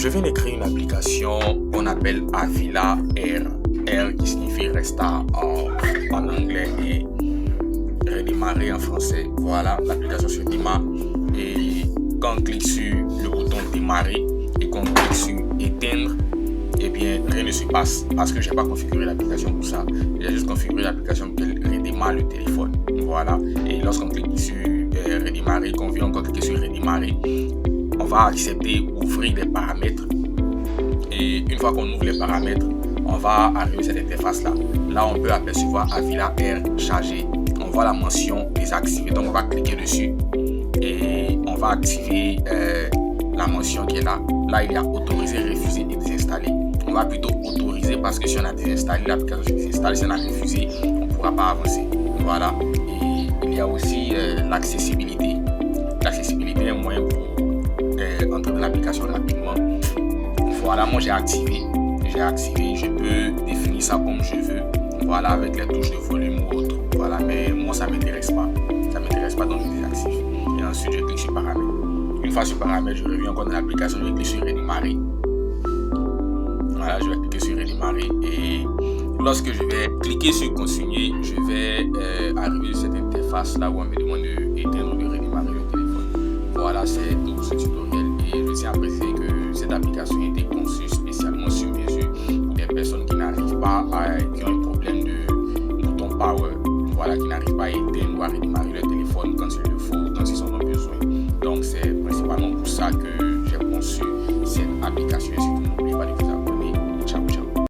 Je viens d'écrire une application qu'on appelle Avila R. R qui signifie restart en anglais et redémarrer en français. Voilà, l'application se démarre et quand on clique sur le bouton démarrer et qu'on clique sur éteindre, eh bien rien ne se passe parce que j'ai pas configuré l'application pour ça. J'ai juste configuré l'application pour qu'elle redémarre le téléphone. Voilà, et lorsqu'on clique sur redémarrer, qu'on vient encore cliquer sur redémarrer, on va accepter ouvrir les paramètres. Et une fois qu'on ouvre les paramètres, on va arriver à cette interface là. Là, on peut apercevoir Avila R chargé. On voit la mention désactivée. Donc, on va cliquer dessus et on va activer la mention qui est là. Là, il y a autoriser, refuser et désinstaller. On va plutôt autoriser parce que si on a désinstallé l'application, se désinstalle. Si on a refusé, on ne pourra pas avancer. Voilà. Et il y a aussi l'accessibilité. L'accessibilité est un moyen pour entrer dans l'application rapidement. Voilà, moi j'ai activé, je peux définir ça comme je veux, voilà, avec les touches de volume ou autre, voilà, mais moi ça m'intéresse pas, donc je désactive. Et ensuite je clique sur paramètres. Une fois sur paramètres, je reviens encore dans l'application, je clique sur redémarrer. Voilà, je vais cliquer sur redémarrer et lorsque je vais cliquer sur continuer, je vais arriver sur cette interface là où on me demande d'éteindre ou de redémarrer le téléphone. Voilà, c'est tout ce tutoriel et je tiens à préciser que cette application a été conçue spécialement sur mesure pour des personnes qui n'arrivent pas qui ont un problème de bouton power, voilà, qui n'arrivent pas à éteindre ou à redémarrer le téléphone quand il le faut, quand ils en ont besoin. Donc c'est principalement pour ça que j'ai conçu cette application.